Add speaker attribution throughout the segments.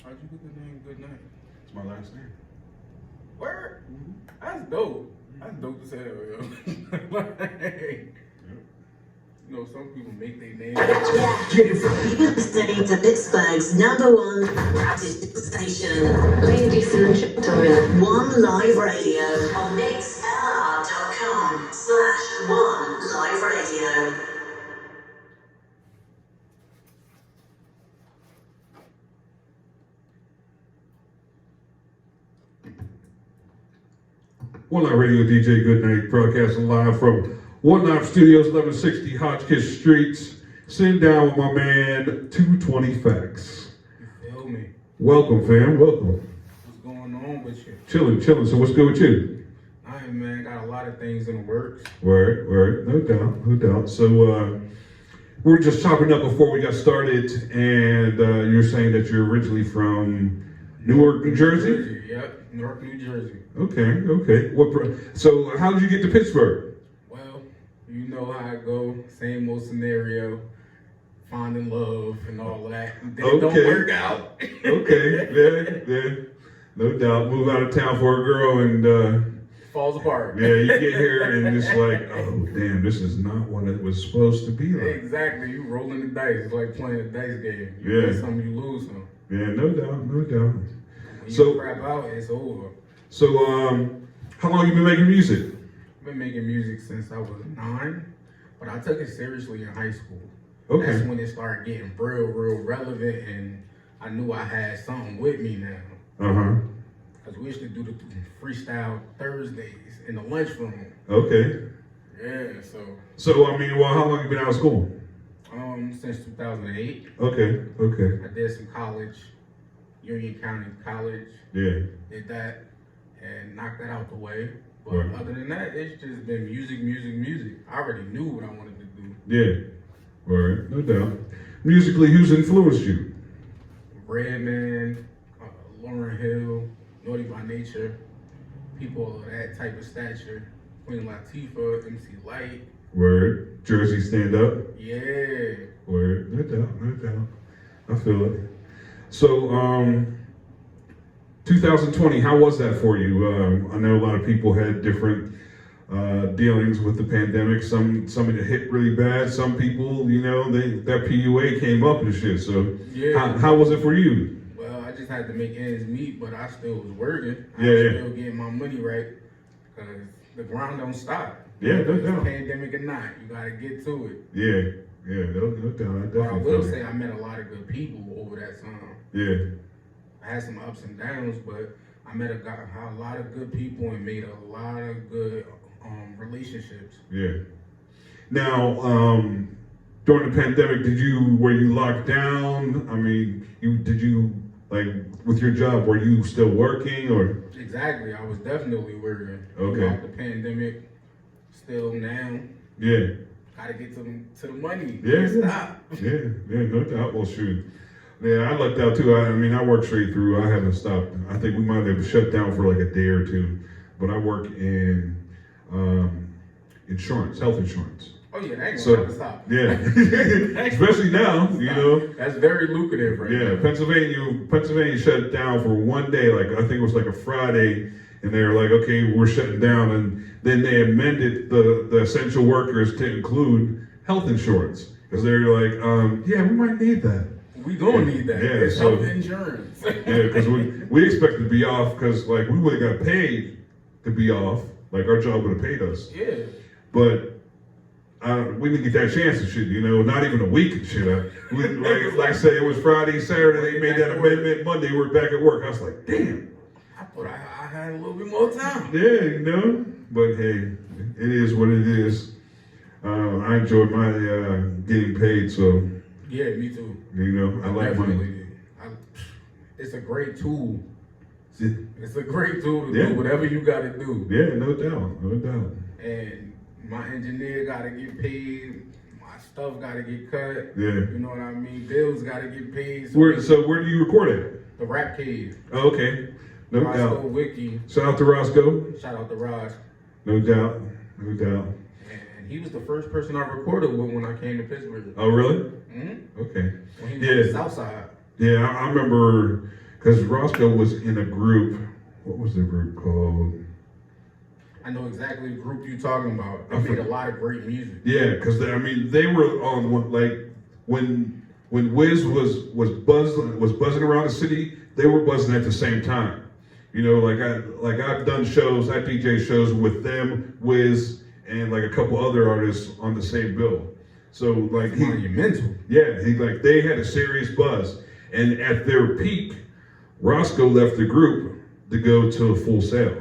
Speaker 1: How'd you get the name Good Night?
Speaker 2: It's my last name.
Speaker 1: Word? That's dope. That's dope as hell, yo. Like, you know, some people make their name.
Speaker 3: You're listening to Pittsburgh's #1 radio station. Ladies and gentlemen, One Live Radio on mixlr.com/One Live Radio.
Speaker 2: One Live Radio DJ Goodnight, broadcasting live from One Live Studios, 1160 Hotchkiss Streets. Sitting down with my man, 220 Factz.
Speaker 1: You feel me?
Speaker 2: Welcome, fam, welcome.
Speaker 1: What's going on with you?
Speaker 2: Chilling. So what's good with you?
Speaker 1: I ain't, man, got a lot of things in the works.
Speaker 2: Word, no doubt. So we're just chopping up before we got started, and you're saying that you're originally from Newark, New Jersey?
Speaker 1: Yep, Newark, New Jersey.
Speaker 2: Okay. So how did you get to Pittsburgh?
Speaker 1: Well, you know how I go. Same old scenario. Finding love and all that. And then it don't work out.
Speaker 2: Okay, yeah. No doubt. Move out of town for a girl and
Speaker 1: falls apart.
Speaker 2: Yeah, you get here and it's like, oh damn, this is not what it was supposed to be like.
Speaker 1: Exactly. You rolling the dice. It's like playing a dice game. You win some, you lose some.
Speaker 2: Yeah, no doubt.
Speaker 1: When you crap out, it's over.
Speaker 2: So, how long you been making music?
Speaker 1: I've been making music since I was 9, but I took it seriously in high school.
Speaker 2: Okay.
Speaker 1: That's when it started getting real relevant, and I knew I had something with me now. Because we used to do the freestyle Thursdays in the lunchroom.
Speaker 2: Okay.
Speaker 1: Yeah,
Speaker 2: So I mean, well, how long you been out of school?
Speaker 1: Since 2008.
Speaker 2: Okay.
Speaker 1: I did some college, Union County College.
Speaker 2: Yeah.
Speaker 1: Did that and knocked that out the way. But
Speaker 2: Right.
Speaker 1: other than that, it's just been music. I already knew what I wanted to do.
Speaker 2: Yeah. Right. No doubt. Musically, who's influenced you?
Speaker 1: Redman, Lauryn Hill, Naughty by Nature, people of that type of stature. Queen Latifah, MC Light.
Speaker 2: Word. Jersey stand up.
Speaker 1: Yeah.
Speaker 2: Word. No doubt. I feel it. So, 2020, how was that for you? I know a lot of people had different dealings with the pandemic. Some it hit really bad. Some people, you know, that PUA came up and shit. So, how was it for you?
Speaker 1: Well, I just had to make ends meet, but I still was working. I
Speaker 2: was
Speaker 1: still getting my money right because the grind don't stop.
Speaker 2: Yeah, no doubt.
Speaker 1: Pandemic or not, you gotta get to it.
Speaker 2: Yeah, no doubt.
Speaker 1: But I will say I met a lot of good people over that time.
Speaker 2: Yeah.
Speaker 1: I had some ups and downs, but I met a lot of good people and made a lot of good relationships.
Speaker 2: Yeah. Now, during the pandemic, were you locked down? I mean, did you like with your job? Were you still working or?
Speaker 1: Exactly, I was definitely working.
Speaker 2: Okay.
Speaker 1: Throughout the pandemic, still now.
Speaker 2: Yeah.
Speaker 1: Gotta get to the money.
Speaker 2: Yeah.
Speaker 1: Stop.
Speaker 2: Yeah, no doubt. Well, shoot. Yeah, I lucked out too. I mean, I worked straight through. I haven't stopped. I think we might have shut down for like a day or two, but I work in insurance, health insurance.
Speaker 1: Oh yeah, that ain't gonna stop.
Speaker 2: Yeah, especially now, you know.
Speaker 1: That's very lucrative right now.
Speaker 2: Yeah, Pennsylvania shut down for one day. Like I think it was like a Friday, and they were like, okay, we're shutting down, and then they amended the essential workers to include health insurance because they're like, yeah, we might need that.
Speaker 1: We gonna need that.
Speaker 2: Yeah,
Speaker 1: it's health insurance.
Speaker 2: Yeah, because we expected to be off because like we would have got paid to be off. Like our job would have paid us.
Speaker 1: Yeah.
Speaker 2: But we didn't get that chance and shit, you know, not even a week and shit. Like I said, it was Friday, Saturday, they made that amendment, Monday we're back at work. I was like, damn.
Speaker 1: I thought I had a little bit more time.
Speaker 2: Yeah, you know, but hey, it is what it is. I enjoyed my getting paid, so.
Speaker 1: Yeah, me too.
Speaker 2: You know, I like money.
Speaker 1: It's a great tool.
Speaker 2: Yeah.
Speaker 1: It's a great tool to do whatever you gotta do.
Speaker 2: Yeah, no doubt.
Speaker 1: And my engineer gotta get paid. My stuff gotta get cut.
Speaker 2: Yeah.
Speaker 1: You know what I mean? Bills gotta get paid.
Speaker 2: So where do you record it?
Speaker 1: The Rap Cave.
Speaker 2: Oh, okay. No
Speaker 1: Roscoe
Speaker 2: doubt.
Speaker 1: Wiki.
Speaker 2: Shout out to Roscoe.
Speaker 1: Shout out to Raj.
Speaker 2: No doubt.
Speaker 1: And he was the first person I recorded with when I came to Pittsburgh.
Speaker 2: Oh, really?
Speaker 1: Mm-hmm.
Speaker 2: Okay.
Speaker 1: When he was on the South Side.
Speaker 2: Yeah, I remember Because Roscoe was in a group. What was the group called?
Speaker 1: I know exactly the group you're talking about. They made a lot of great music.
Speaker 2: Yeah, because they were on when Wiz was buzzing around the city, they were buzzing at the same time. You know, I've done shows, I DJ shows with them, Wiz, and like a couple other artists on the same bill. So like
Speaker 1: monumental.
Speaker 2: Yeah, they had a serious buzz, and at their peak, Roscoe left the group to go to a Full Sail,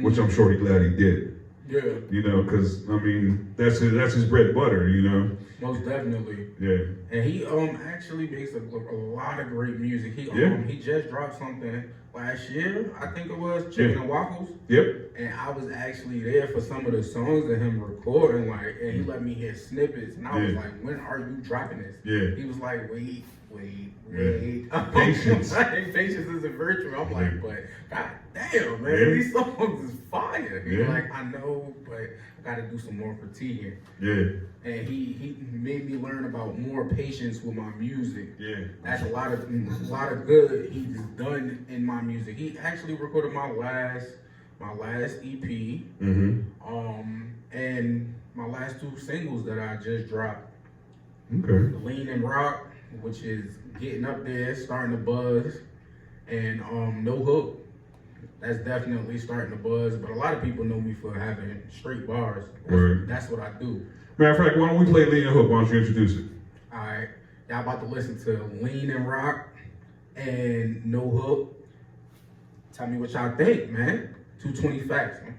Speaker 2: which I'm sure he's glad he did.
Speaker 1: Yeah.
Speaker 2: You know, because I mean that's his bread and butter. You know.
Speaker 1: Most definitely.
Speaker 2: Yeah.
Speaker 1: And he actually makes a lot of great music. He just dropped something last year, I think it was, Chicken and Waffles.
Speaker 2: Yep.
Speaker 1: And I was actually there for some of the songs that him recording, and he let me hear snippets, and I was like, when are you dropping this?
Speaker 2: Yeah.
Speaker 1: He was like, wait.
Speaker 2: Patience.
Speaker 1: Patience is a virtue. I'm like, but god damn, man,
Speaker 2: Yeah.
Speaker 1: these songs is fire. He's
Speaker 2: Yeah.
Speaker 1: like, I know, but I gotta do some more critiquing.
Speaker 2: Yeah.
Speaker 1: And he made me learn about more patience with my music.
Speaker 2: Yeah.
Speaker 1: That's a lot of good he's done in my music. He actually recorded my last EP.
Speaker 2: Mm-hmm.
Speaker 1: And my last 2 singles that I just dropped.
Speaker 2: Okay.
Speaker 1: Lean and Rock, which is getting up there, starting to buzz, and No Hook. That's definitely starting to buzz, but a lot of people know me for having straight bars. That's what I do.
Speaker 2: Matter of fact, why don't we play Lean and Hook? Why don't you introduce it?
Speaker 1: All right, y'all about to listen to Lean and Rock and No Hook. Tell me what y'all think, man. 220 Factz, man.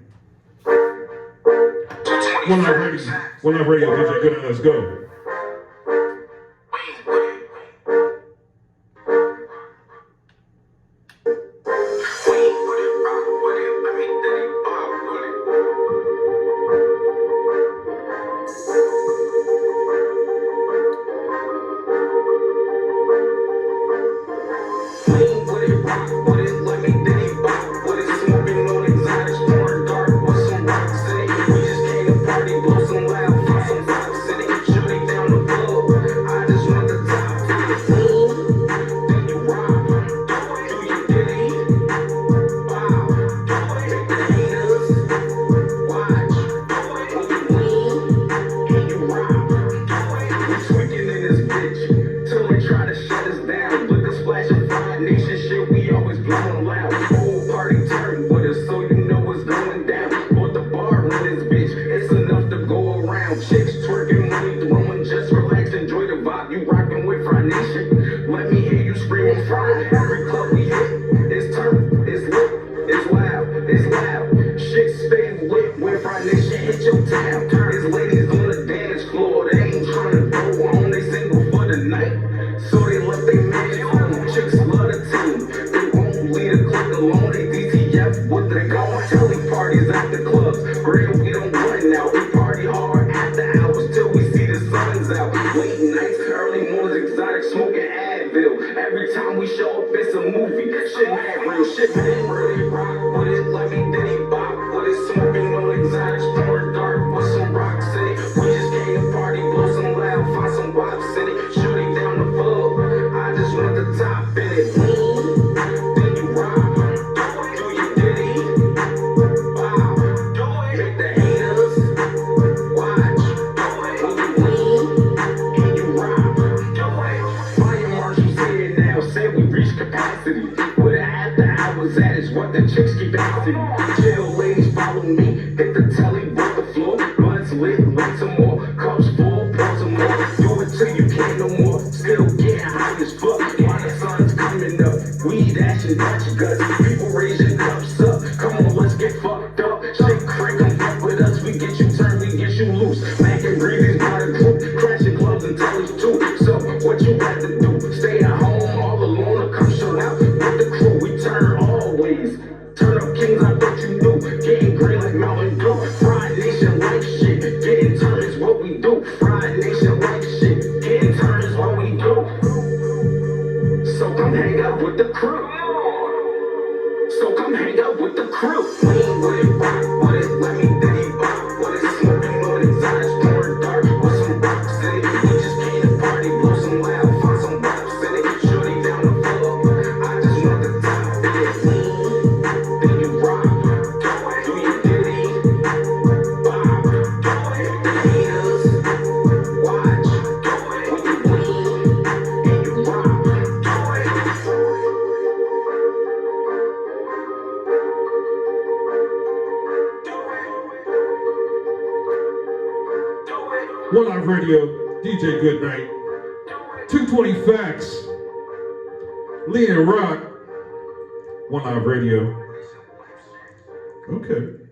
Speaker 2: One Life Radio, DJ Good, let's go. One Live Radio, DJ Goodnight, 220 Factz, Lean and Rock, One Live Radio. Okay.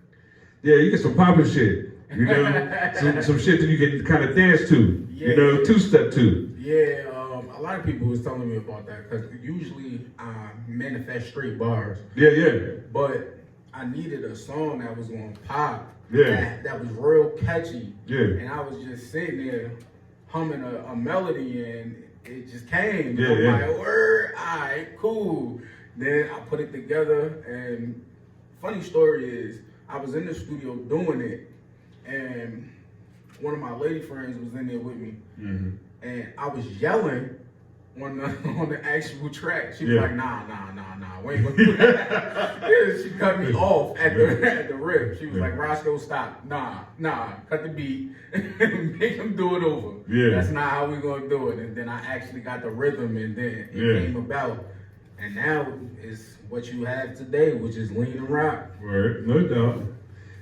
Speaker 2: Yeah, you get some poppin' shit. You know, some shit that you can kind of dance to.
Speaker 1: Yeah.
Speaker 2: You know, two-step to.
Speaker 1: Yeah, a lot of people was telling me about that because usually I manifest straight bars.
Speaker 2: Yeah, yeah.
Speaker 1: But I needed a song that was gonna pop.
Speaker 2: Yeah.
Speaker 1: That was real catchy.
Speaker 2: Yeah.
Speaker 1: And I was just sitting there humming a melody and it just came.
Speaker 2: Yeah,
Speaker 1: I'm
Speaker 2: yeah.
Speaker 1: like, word, alright, cool. Then I put it together and funny story is I was in the studio doing it and one of my lady friends was in there with me. Mm-hmm. And I was yelling on the actual track. She was like, nah, we ain't gonna do that. Yeah, she cut me off at the rip. She was like, Roscoe, stop. Nah, cut the beat. Make him do it over.
Speaker 2: Yeah.
Speaker 1: That's not how we gonna do it. And then I actually got the rhythm and then it came about. And now is what you have today, which is Lean and Rock.
Speaker 2: Right, no doubt.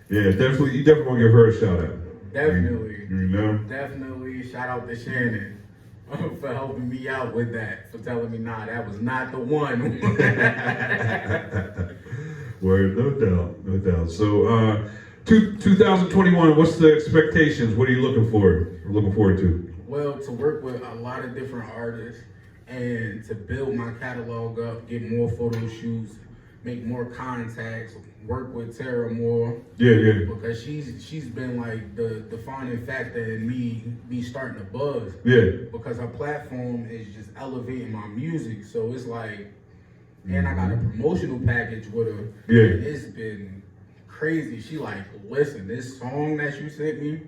Speaker 2: Yeah, definitely, you definitely want to give her a shout out.
Speaker 1: Definitely.
Speaker 2: You know?
Speaker 1: Definitely shout out to Shannon for helping me out with that, for telling me, nah, that was not the one.
Speaker 2: Word, no doubt. So, 2021, what's the expectations? What are you looking forward to?
Speaker 1: Well, to work with a lot of different artists and to build my catalog up, get more photo shoots, make more contacts, work with Tara more.
Speaker 2: Yeah.
Speaker 1: Because she's been like the defining factor in me starting to buzz.
Speaker 2: Yeah.
Speaker 1: Because her platform is just elevating my music. So it's like, and I got a promotional package with her.
Speaker 2: Yeah.
Speaker 1: And it's been crazy. She like, listen, this song that you sent me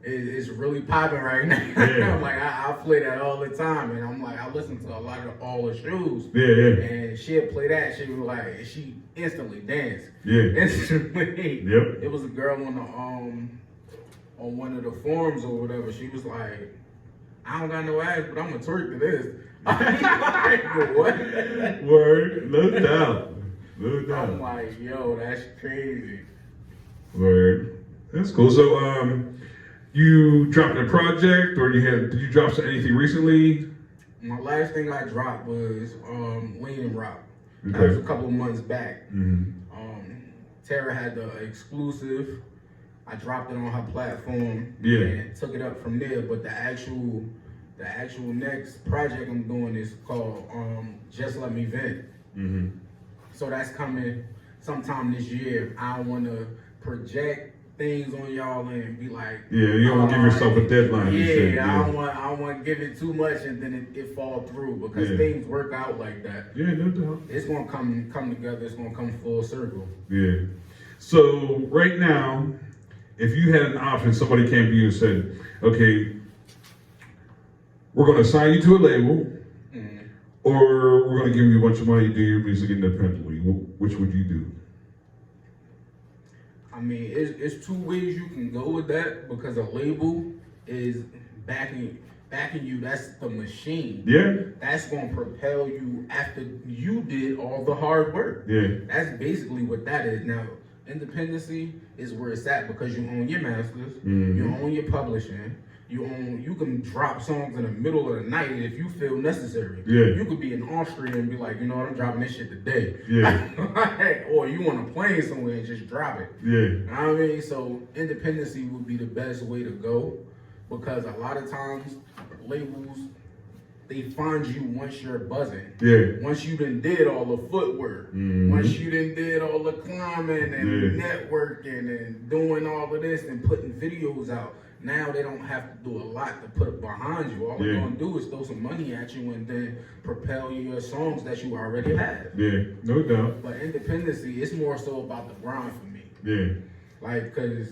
Speaker 1: is really popping right now.
Speaker 2: Yeah.
Speaker 1: I'm like, I play that all the time. And I'm like, I listen to a lot of all the shoes.
Speaker 2: Yeah.
Speaker 1: And she'd play that. She was like, she instantly danced.
Speaker 2: Yeah.
Speaker 1: Instantly.
Speaker 2: Yep.
Speaker 1: It was a girl on one of the forums or whatever. She was like, I don't got no ass, but I'm gonna twerk to this. Like, what?
Speaker 2: Word, no doubt.
Speaker 1: I'm like, yo, that's crazy.
Speaker 2: Word. That's cool. So, you dropped a project, or did you drop anything recently?
Speaker 1: My last thing I dropped was Lean and Rock. That
Speaker 2: Okay.
Speaker 1: was a couple of months back.
Speaker 2: Mm-hmm.
Speaker 1: Tara had the exclusive. I dropped it on her platform.
Speaker 2: Yeah.
Speaker 1: And took it up from there. But the actual next project I'm doing is called Just Let Me Vent.
Speaker 2: Mm-hmm.
Speaker 1: So that's coming sometime this year. I don't want to project things on y'all and be like,
Speaker 2: Yeah, you don't want to give yourself a deadline.
Speaker 1: Yeah,
Speaker 2: and shit.
Speaker 1: I don't want to give it too much and then it fall through because things work out like that.
Speaker 2: Yeah, no doubt.
Speaker 1: It's gonna come together. It's gonna come full circle.
Speaker 2: Yeah. So right now, if you had an option, somebody came to you and said, "Okay, we're going to sign you to a label, or we're going to give you a bunch of money to do your music independently," which would you do?
Speaker 1: I mean, it's two ways you can go with that because a label is backing you. That's the machine.
Speaker 2: Yeah.
Speaker 1: That's gonna propel you after you did all the hard work.
Speaker 2: Yeah.
Speaker 1: That's basically what that is. Now, independency is where it's at because you own your masters, you own your publishing, you can drop songs in the middle of the night if you feel necessary.
Speaker 2: Yeah.
Speaker 1: You could be in Austria and be like, you know what, I'm dropping this shit today.
Speaker 2: Yeah.
Speaker 1: Or you on a plane somewhere and just drop it.
Speaker 2: Yeah.
Speaker 1: You know what I mean? So independency would be the best way to go because a lot of times labels, they find you once you're buzzing.
Speaker 2: Yeah.
Speaker 1: Once you done did all the footwork. Once you done did all the climbing and networking and doing all of this and putting videos out. Now they don't have to do a lot to put it behind you. All they're gonna do is throw some money at you and then propel your songs that you already have.
Speaker 2: Yeah, no doubt.
Speaker 1: But independency, it's more so about the grind for me.
Speaker 2: Yeah.
Speaker 1: Like, cause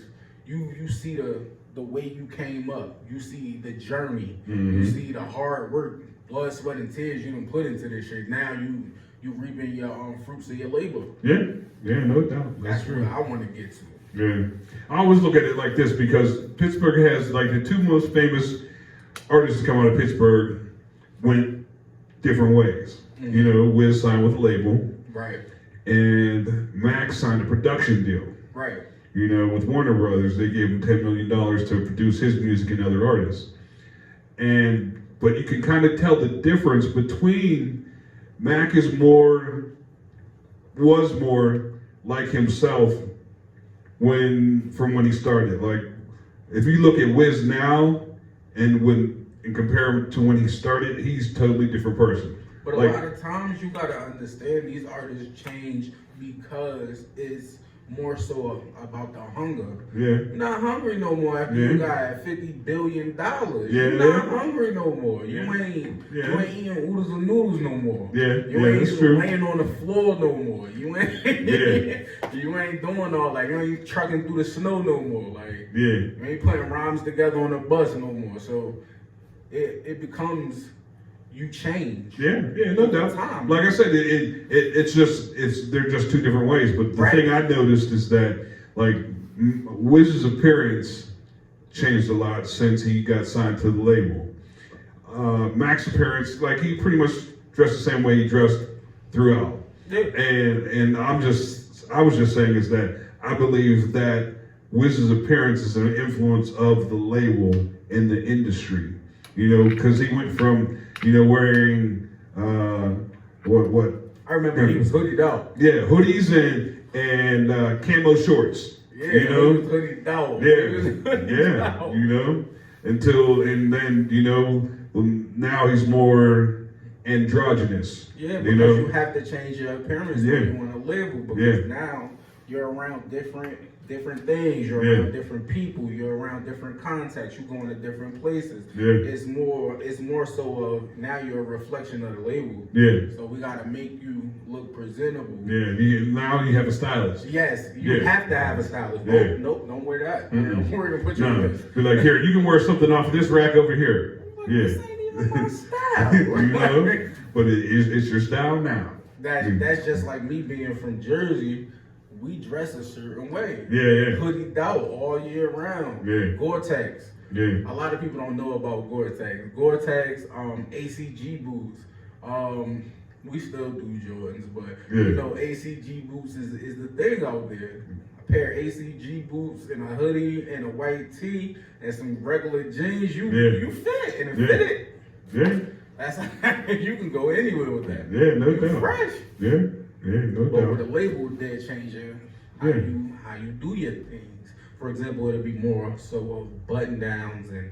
Speaker 1: you see the way you came up, you see the journey, you see the hard work, blood, sweat, and tears you done put into this shit. Now you reaping your fruits of your labor.
Speaker 2: Yeah, no doubt.
Speaker 1: That's where I want to get to.
Speaker 2: Yeah. I always look at it like this because Pittsburgh has like the two most famous artists to come out of Pittsburgh went different ways. You know, Wiz signed with a label.
Speaker 1: Right.
Speaker 2: And Max signed a production deal.
Speaker 1: Right.
Speaker 2: You know, with Warner Brothers, they gave him $10 million to produce his music and other artists. But you can kind of tell the difference between Mac was more like himself from when he started. Like, if you look at Wiz now and compare him to when he started, he's a totally different person.
Speaker 1: But a lot of times you gotta understand these artists change because it's more so about the hunger.
Speaker 2: Yeah.
Speaker 1: You're not hungry no more after you got $50 billion.
Speaker 2: Yeah.
Speaker 1: You're not hungry no more. You ain't eating oodles and noodles no more.
Speaker 2: Yeah.
Speaker 1: You ain't
Speaker 2: that's true.
Speaker 1: laying on the floor no more. You ain't you ain't doing all that. You ain't trucking through the snow no more. Like you ain't putting rhymes together on a bus no more. So it becomes you change.
Speaker 2: Yeah, no doubt.
Speaker 1: Time.
Speaker 2: Like I said, they're just two different ways. But the thing I noticed is that like Wiz's appearance changed a lot since he got signed to the label. Mac's appearance, like he pretty much dressed the same way he dressed throughout. Yeah. And I was just saying is that I believe that Wiz's appearance is an influence of the label in the industry. You know, because he went from wearing what?
Speaker 1: I remember he was hoodied out.
Speaker 2: Yeah, hoodies and camo shorts.
Speaker 1: Yeah,
Speaker 2: you know,
Speaker 1: he was hoodied out.
Speaker 2: Yeah, you know, and then now he's more androgynous.
Speaker 1: Yeah, because you have to change your appearance when you want to label, because now you're around different things, you're around different people, you're around different contacts, you're going to different places. It's more so of now you're a reflection of the label. So we gotta make you look presentable.
Speaker 2: Now you have a stylist.
Speaker 1: Yes, you have to have a stylist. Nope, don't wear that. Don't wear to put you in this.
Speaker 2: Be like, here, you can wear something off of this rack over here.
Speaker 1: This ain't even my style.
Speaker 2: You know? But it's your style now.
Speaker 1: That's just like me being from Jersey. We dress a certain way. Hoodied out all year round. Gore-Tex. A lot of people don't know about Gore-Tex. Gore-Tex, ACG boots. We still do Jordans, but ACG boots is the thing out there. A pair of ACG boots and a hoodie and a white tee and some regular jeans, you fit and it fitted. That's you can go anywhere with that.
Speaker 2: No doubt.
Speaker 1: Fresh.
Speaker 2: No
Speaker 1: But
Speaker 2: doubt.
Speaker 1: with the label, they're changing how you do your things. For example, it'll be more so of button downs and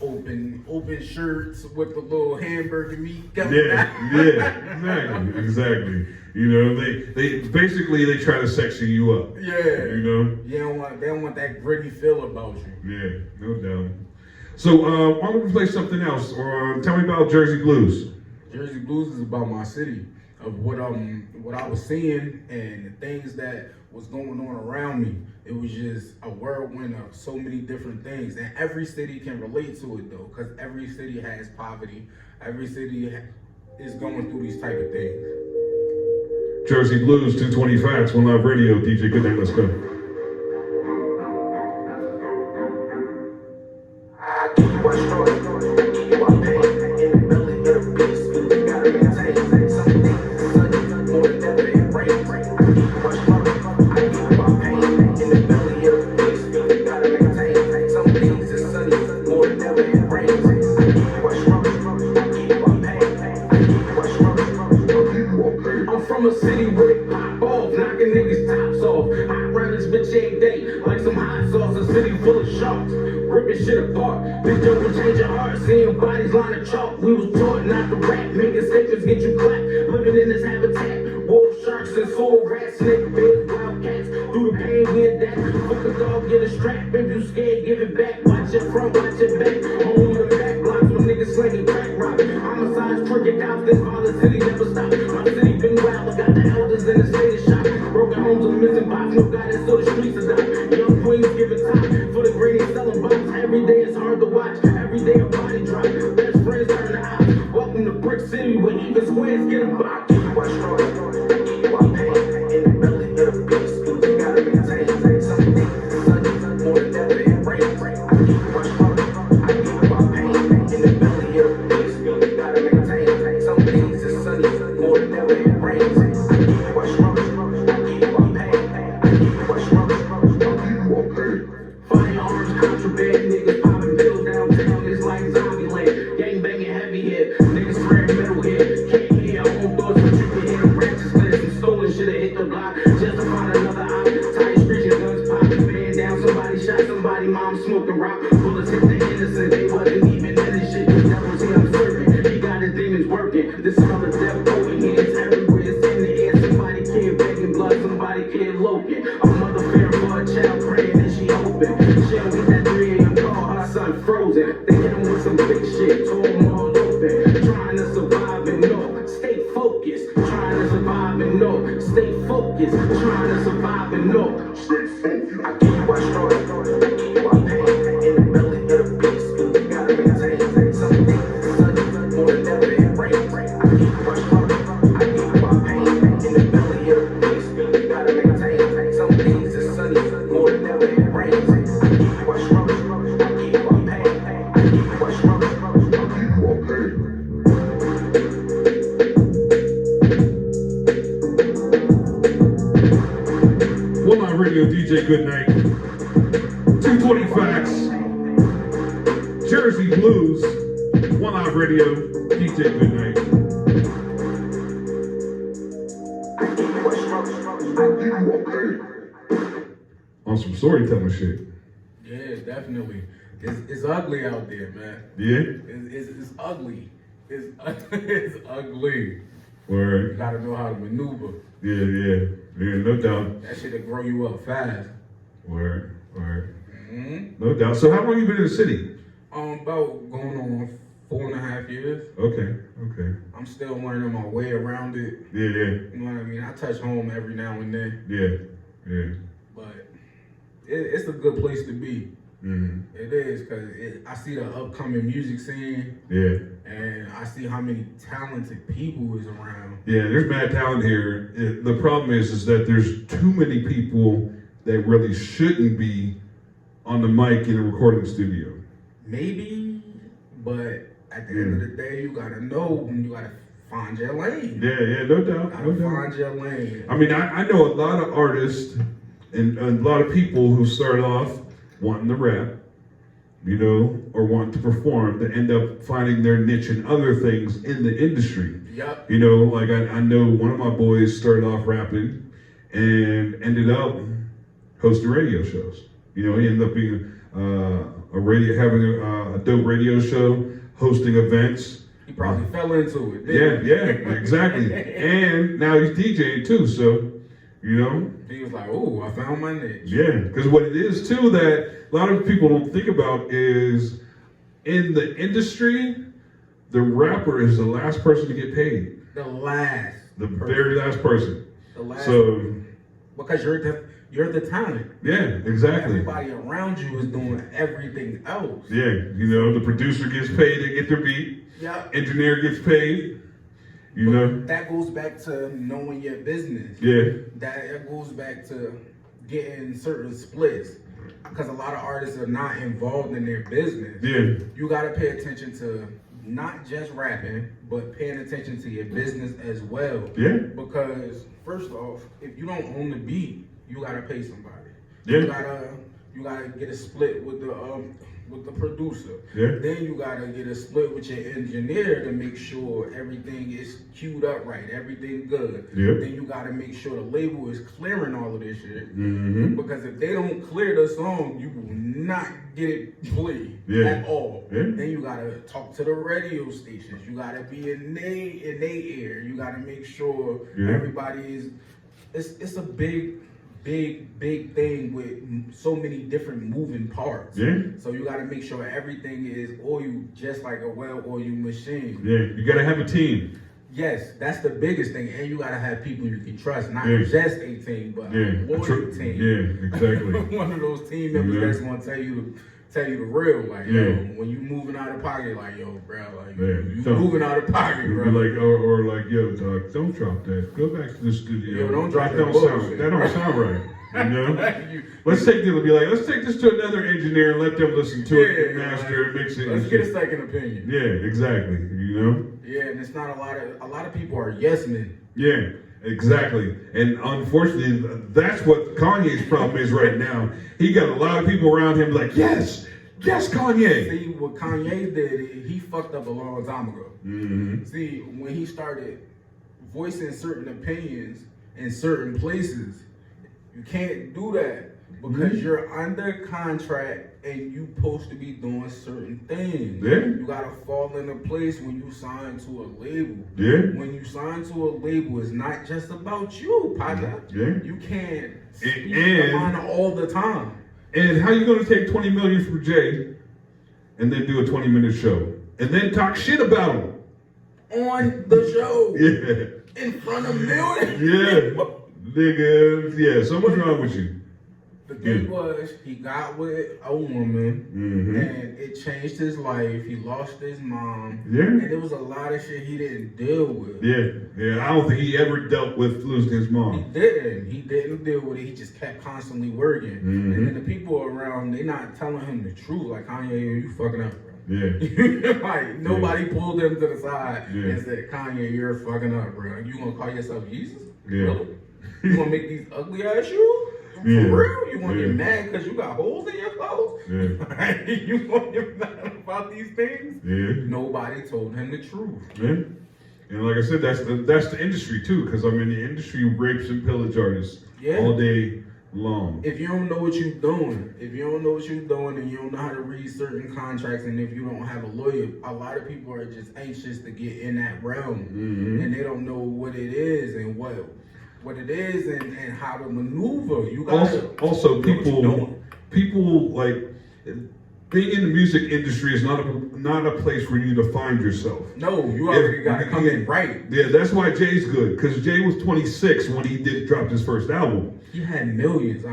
Speaker 1: open shirts with the little hamburger meat coming out.
Speaker 2: Exactly. You know, they try to section you up. You know?
Speaker 1: They don't want that gritty feel about you.
Speaker 2: Yeah, no doubt. So why don't we play something else? Tell me about Jersey Blues.
Speaker 1: Jersey Blues is about my city, of what I was seeing and the things that was going on around me. It was just a whirlwind of so many different things, and every city can relate to it though, because every city has poverty. Every city is going through these type of things.
Speaker 2: Jersey Blues, 220 Factz, One Live Radio. DJ, good night. Let's go.
Speaker 1: From a city where they pop off, knocking niggas tops off. I run this bitch every day, like some hot sauce. A city full of sharks, ripping shit apart. Bitch, don't will change your heart, seeing bodies line of chalk. We was taught not to rap, making statements get you clapped. Living in this habitat, wolf sharks and soul rats, snake bears, wildcats. Through the pain, we adapt. Fuck a dog, get a strap. If you scared, give it back. Watch it front, watch it back. Home of the back blocks when niggas slinging crack rock. Homicides, crooked cops, this violent city never stop. My city been wild, I got the elders in the state of shock. Broken homes and missing box, no guidance, so the streets is out. Young queens giving time for the greedy selling box. Every day it's hard to watch, every day a body drop. Best friends turn to eyes. Welcome to Brick City, where even squares get a box. What's strong, keep our pain in the belly of the beast. You gotta maintain some things, more than ever in rain. What's strong, I keep our pain in the belly of the beast. You gotta maintain some things, it's sunny, more than ever in rain. What's strong, I keep our pain. What's strong, Contraband niggas popping pills downtown, it's like zombie land. Gang banging heavy hit, niggas spraying metal hit. Can't hear own thoughts, but you can hear the ratchets clear. Some stolen shit hit the block, just to find another op. Tight streets and guns popping, man down. Somebody shot somebody, mom smoking rock. Bullets hit the innocent, they wasn't even in this shit. The devil see I'm serving, he got his demons working. The smell of death potent, it's everywhere, it's in the air. Somebody can't begging blood, somebody can't loking. A mother fearing for a child praying and she hoping. She don't get that 3 a.m. call, her son frozen. They hit him with some big shit, tore him all open. Trying to survive and know, stay focused. Trying to survive and know, stay focused. Trying to survive and know, stay focused. I keep my struggle, I keep my pain. In the belly of the beast, you gotta maintain some things. Sun more than ever it rains. I keep my struggle, I keep my pain. In the belly of the beast, you gotta maintain some things. It's sunny more than ever it rains. I keep my struggle, I keep my pain. I keep my struggle, I keep my pain.
Speaker 2: One Live Radio, DJ Goodnight. 220 Factz. Jersey Blues. One Live Radio, DJ Goodnight. On some storytelling shit.
Speaker 1: Yeah, definitely. It's ugly out there, man.
Speaker 2: Yeah?
Speaker 1: It's ugly. It's ugly.
Speaker 2: Word.
Speaker 1: You gotta know how to maneuver.
Speaker 2: Yeah, no doubt.
Speaker 1: That shit'll grow you up fast.
Speaker 2: Word.
Speaker 1: Mm-hmm.
Speaker 2: No doubt. So how long you been in the city?
Speaker 1: About going on 4.5 years.
Speaker 2: Okay.
Speaker 1: I'm still learning my way around it.
Speaker 2: Yeah.
Speaker 1: You know what I mean? I touch home every now and then.
Speaker 2: Yeah.
Speaker 1: But it's a good place to be.
Speaker 2: Mm-hmm.
Speaker 1: It is, because I see the upcoming music scene.
Speaker 2: Yeah.
Speaker 1: And I see how many talented people is around.
Speaker 2: Yeah, there's mad talent here. The problem is that there's too many people that really shouldn't be on the mic in a recording studio.
Speaker 1: Maybe, but at the end of the day, you gotta know, you gotta find your lane.
Speaker 2: Yeah, no doubt.
Speaker 1: Find your lane.
Speaker 2: I mean, I know a lot of artists and a lot of people who start off wanting to rap, you know, or wanting to perform, that end up finding their niche in other things in the industry.
Speaker 1: Yep.
Speaker 2: You know, like I know one of my boys started off rapping and ended up hosting radio shows. You know, he ended up being having a dope radio show, hosting events.
Speaker 1: He probably fell into it.
Speaker 2: Yeah, exactly. And now he's DJing too, so, you know.
Speaker 1: He was like, "Ooh, I found my niche."
Speaker 2: Yeah, because what it is too that a lot of people don't think about is in the industry, the rapper is the last person to get paid.
Speaker 1: The
Speaker 2: Very last person.
Speaker 1: The last.
Speaker 2: So
Speaker 1: because you're the talent.
Speaker 2: yeah, exactly.
Speaker 1: Everybody around you is doing everything else.
Speaker 2: Yeah, you know, the producer gets paid to get their beat.
Speaker 1: Yeah.
Speaker 2: Engineer gets paid. You know.
Speaker 1: That goes back to knowing your business.
Speaker 2: Yeah.
Speaker 1: That goes back to getting certain splits. Because a lot of artists are not involved in their business.
Speaker 2: Yeah.
Speaker 1: You gotta pay attention to not just rapping, but paying attention to your business as well.
Speaker 2: Yeah.
Speaker 1: Because first off, if you don't own the beat, you gotta pay somebody.
Speaker 2: Yeah.
Speaker 1: You gotta get a split with the producer.
Speaker 2: Yeah.
Speaker 1: Then you gotta get a split with your engineer to make sure everything is queued up right, everything good.
Speaker 2: Yep.
Speaker 1: Then you gotta make sure the label is clearing all of this shit.
Speaker 2: Mm-hmm.
Speaker 1: Because if they don't clear the song, you will not get it played at all.
Speaker 2: Yeah.
Speaker 1: Then you gotta talk to the radio stations. You gotta be in they ear. You gotta make sure everybody is. It's a big thing with so many different moving parts.
Speaker 2: Yeah.
Speaker 1: So you gotta make sure everything is oiled just like a well-oiled machine.
Speaker 2: Yeah. You gotta have a team.
Speaker 1: Yes, that's the biggest thing, and you gotta have people you can trust, not just a team, but a loyal team.
Speaker 2: Yeah, exactly.
Speaker 1: One of those team members that's gonna tell you the real, like yo, when you moving out of pocket, like yo, bro, like you moving out of pocket, bro.
Speaker 2: Like or like yo, dog, don't drop that. Go back to the studio.
Speaker 1: Yo, don't drop that.
Speaker 2: That don't sound right. You know? Let's take this to another engineer and let them listen to it and master it, mix it.
Speaker 1: Let's get a second opinion.
Speaker 2: Yeah, exactly. You know?
Speaker 1: Yeah, and it's not a lot of people are yes men.
Speaker 2: Yeah. Exactly. And unfortunately, that's what Kanye's problem is right now. He got a lot of people around him like, yes, Kanye.
Speaker 1: See, what Kanye did, he fucked up a long time ago.
Speaker 2: Mm-hmm.
Speaker 1: See, when he started voicing certain opinions in certain places, you can't do that because you're under contract and you supposed to be doing certain things.
Speaker 2: Yeah.
Speaker 1: You gotta fall into place when you sign to a label.
Speaker 2: Yeah.
Speaker 1: When you sign to a label, it's not just about you, partner.
Speaker 2: Yeah.
Speaker 1: You can't speak
Speaker 2: And-
Speaker 1: on all the time.
Speaker 2: And how you gonna take 20 million from Jay and then do a 20-minute show and then talk shit about him?
Speaker 1: On the show.
Speaker 2: Yeah.
Speaker 1: In front of millions.
Speaker 2: Yeah. Nigga. Yeah. So what's wrong with you?
Speaker 1: The thing was, he got with a woman, and it changed his life. He lost his mom, and there was a lot of shit he didn't deal with.
Speaker 2: Yeah. I don't think he ever dealt with losing his
Speaker 1: He
Speaker 2: mom.
Speaker 1: didn't. He didn't deal with it. He just kept constantly working. And then the people around, they not telling him the truth. Like, Kanye, you fucking up, bro.
Speaker 2: Yeah.
Speaker 1: Like, nobody pulled him to the side and said, Kanye, you're fucking up, bro. You gonna call yourself Jesus?
Speaker 2: Yeah.
Speaker 1: Really? You gonna make these ugly ass shoes? For real? You gonna get mad because you got holes in your clothes?
Speaker 2: Yeah.
Speaker 1: You gonna get mad about these things?
Speaker 2: Yeah.
Speaker 1: Nobody told him the truth.
Speaker 2: Yeah. And like I said, that's the industry too, because I mean the industry rapes and pillage artists all day long.
Speaker 1: If you don't know what you're doing, and you don't know how to read certain contracts, and if you don't have a lawyer, a lot of people are just anxious to get in that realm, and they don't know what it is and what it is and how to maneuver. You gotta
Speaker 2: also
Speaker 1: know what you're doing.
Speaker 2: people like being in the music industry is not a place for you to find yourself.
Speaker 1: No, you already got to come in right.
Speaker 2: Yeah, that's why Jay's good, because Jay was 26 when he dropped his first album.
Speaker 1: He had millions.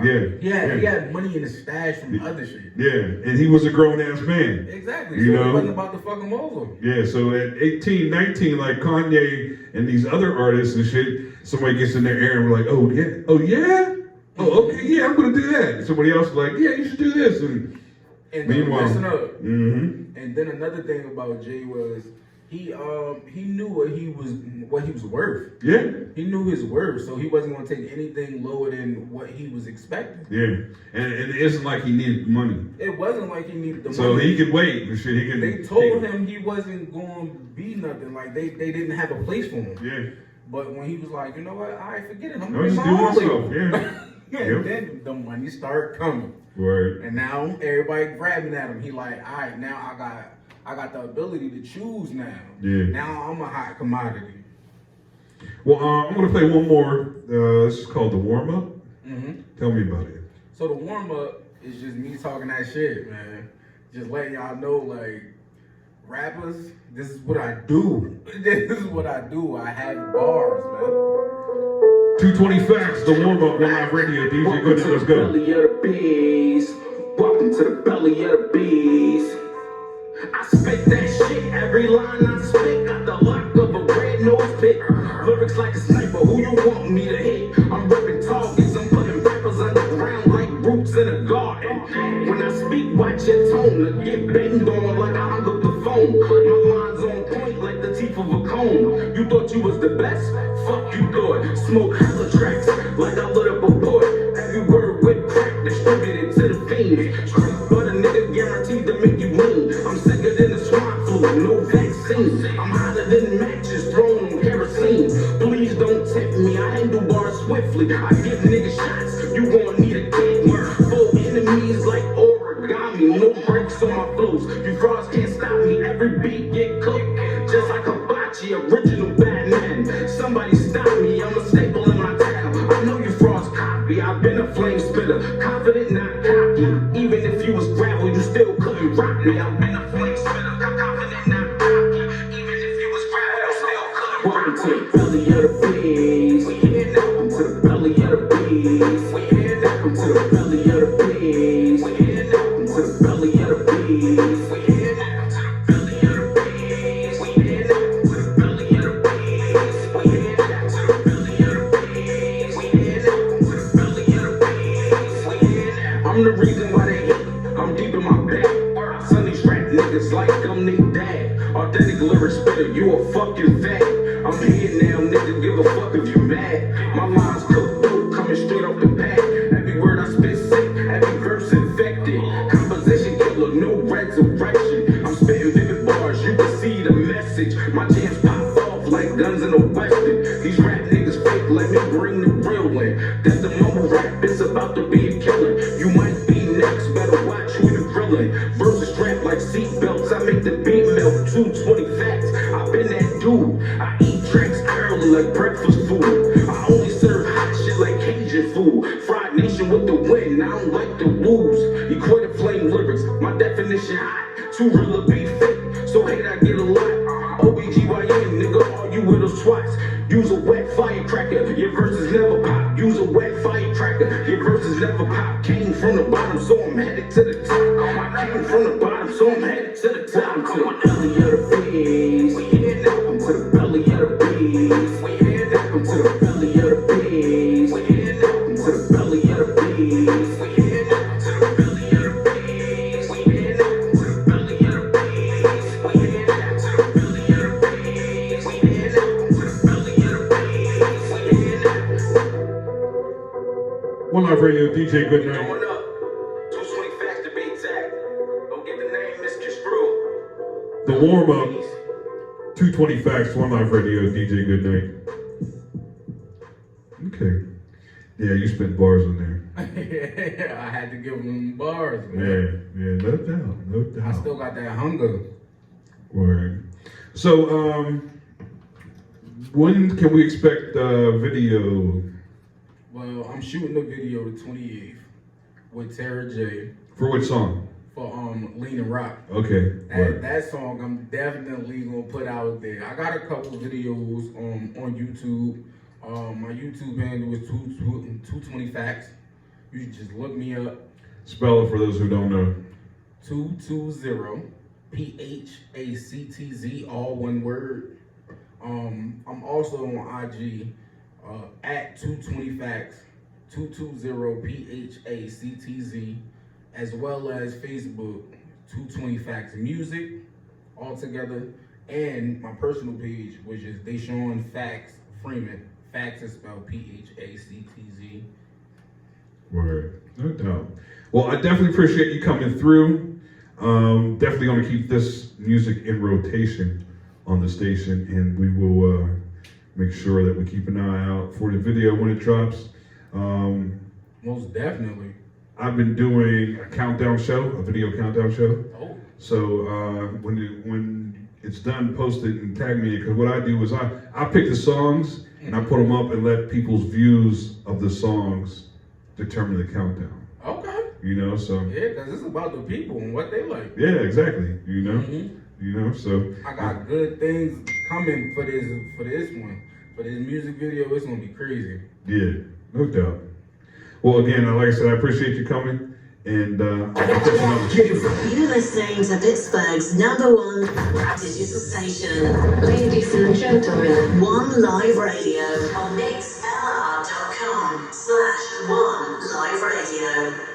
Speaker 1: He had money in his stash from other shit.
Speaker 2: Yeah, and he was a grown ass man.
Speaker 1: Exactly.
Speaker 2: You
Speaker 1: so
Speaker 2: know?
Speaker 1: it wasn't about to fuck him over.
Speaker 2: Yeah, so at 18, 19, like Kanye and these other artists and shit, somebody gets in their ear and we're like, oh yeah, okay, yeah, I'm gonna do that. And somebody else is like, yeah, you should do this. And meanwhile,
Speaker 1: listen up. And then another thing about Jay was he knew what he was worth.
Speaker 2: Yeah.
Speaker 1: He knew his worth, so he wasn't gonna take anything lower than what he was expecting.
Speaker 2: Yeah. And it isn't like he needed money.
Speaker 1: It wasn't like he needed the money.
Speaker 2: So he could wait and shit.
Speaker 1: They told him he wasn't going to be nothing. Like they didn't have a place for him.
Speaker 2: Yeah.
Speaker 1: But when he was like, you know what, I forget it. I'm
Speaker 2: I was
Speaker 1: gonna
Speaker 2: doing
Speaker 1: my
Speaker 2: myself. Yeah.
Speaker 1: And then the money started coming.
Speaker 2: Right.
Speaker 1: And now everybody grabbing at him. He like, all right, now I got the ability to choose now.
Speaker 2: Yeah.
Speaker 1: Now I'm a hot commodity.
Speaker 2: Well, I'm gonna play one more. This is called the warm up. Tell me about it.
Speaker 1: So the warm up is just me talking that shit, man. Just letting y'all know, like, rappers, this is what I do. This is what I do. I have bars, man.
Speaker 2: 220 Factz, the warm up, One Live Radio. DJ, go ahead, let's go.
Speaker 4: Belly of the beast. Welcome to the belly of the beast. I spit that shit, every line I spit got the lock of a red nose pit. Lyrics like a sniper, who you want me to hit? I'm ripping targets, I'm putting rappers underground like roots in a garden. When I speak, watch your tone, I get banged on like I hung up the phone. My mind's on point like the teeth of a comb. You thought you was the best? Fuck you thought. Smoke hella tracks like I lit up a port. Every word with crack distributed to the fiends. Street butter nigga guaranteed to make you lean. I'm sicker than the swine flu, no vaccine. I'm hotter than matches thrown on kerosene. Please don't tempt me, I handle bars swiftly. I give niggas shots, you gon' need a kidney. Full enemies like origami, no breaks on my flows. You frauds can't stop me, every beat get cooked. Just like hibachi, original Batman. Somebody stop me, I'm a staple in my town. I know you frauds copy, I've been a flame spitter. Confident, not cocky. Even if you was gravel, you still couldn't rock me. I've been a flame spitter, confident, not cocky. Even if you was gravel, you still couldn't rock me. Welcome to the belly of the beast. Welcome to the belly of the beast. Welcome to the belly of the beast. Welcome to the belly of the beast. Welcome to the belly of the beast. I'm the reason why they hate. I'm deep in my bag. Sonny strap niggas like I'm Nick Dad. Authentic lyric spitter, you a fucking fag. I'm here now, nigga, give a fuck if you mad. My lines cooked, coming straight off the pad. Every word I spit sick, every verse infected. Composition killer, no resurrection. I'm spitting vivid bars, you can see the message. My jams pop off like guns in a western. These rap niggas fake, let me bring the real in. That's the mumble rap, it's about to be a killer. You might be next, better watch who you grilling. Verses strapped like seatbelts, I make the beat melt. 220 facts, I've been that dude. I eat tracks early like breakfast food. I only serve hot shit like Cajun food. Fried Nation with the win, I don't like to lose. Equator flame lyrics, my definition hot. Too real to be fake, so hate I get a lot. OBGYN, nigga, all you with us twats. Use a wet firecracker, your verses never pop. Use a wet firecracker, your verses never pop. Came from the bottom, so I'm headed to the top. I came from the bottom, so I'm headed to the top. To the belly of the beast. We head up to the belly of the beast. We head up to the belly of the beast. We head up to the belly of the beast. We head up to the belly of the beast. We head up to the belly of the beast. We head up to the belly of the beast. We head up to the belly of the beast. We head up.
Speaker 2: One Life Radio, DJ Goodnight.
Speaker 4: Going up. 220 Factz to be exact. Don't get the name misconstrued.
Speaker 2: The warm up, 220 Factz, One Life Radio, DJ Goodnight. Okay. Yeah, you spent bars on there.
Speaker 1: I had to give them bars, man.
Speaker 2: Yeah, no doubt, no doubt.
Speaker 1: I still got that hunger.
Speaker 2: Word. So, when can we expect video?
Speaker 1: Well, I'm shooting the video the 28th with Tara J
Speaker 2: For which song?
Speaker 1: for Lean and Rock.
Speaker 2: Okay.
Speaker 1: That song I'm definitely gonna put out there. I got a couple videos on YouTube. My YouTube handle is 220 Factz. You can just look me up.
Speaker 2: Spell it for those who don't know.
Speaker 1: 220 PHACTZ, all one word. I'm also on IG at 220 Factz, 220 PHACTZ, as well as Facebook 220 Factz Music, all together, and my personal page, which is Deshaun Factz Freeman. Factz is spelled PHACTZ.
Speaker 2: Word. No doubt. Well, I definitely appreciate you coming through. Definitely going to keep this music in rotation on the station, and we will make sure that we keep an eye out for the video when it drops.
Speaker 1: Most definitely.
Speaker 2: I've been doing a countdown show, a video countdown show.
Speaker 1: Oh.
Speaker 2: So when it's done, post it and tag me, because what I do is I pick the songs and I put them up and let people's views of the songs determine the countdown.
Speaker 1: Okay.
Speaker 2: You know, so.
Speaker 1: Yeah, because it's about the people and what they like.
Speaker 2: Yeah, exactly. You know,
Speaker 1: Mm-hmm.
Speaker 2: you know, so.
Speaker 1: I got good things coming for this one. For this music video, it's gonna be crazy.
Speaker 2: Yeah, no doubt. Well, again, like I said, I appreciate you coming, and I'll catch you on the
Speaker 3: You're listening to Pittsburgh's #1 rap digital station. Ladies and gentlemen, One Live Radio on mixlr.com/OneLiveRadio.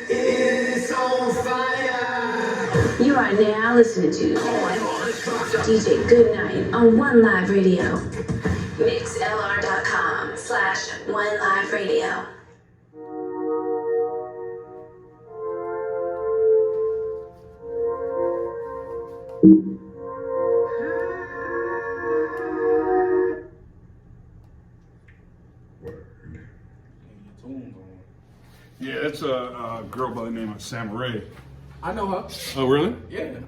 Speaker 4: It's on fire.
Speaker 5: You are now listening to DJ Goodnight on One Live Radio. mixlr.com/OneLiveRadio.
Speaker 6: Yeah, that's a girl by the name of Samurai.
Speaker 1: I know her.
Speaker 6: Oh, really?
Speaker 1: Yeah.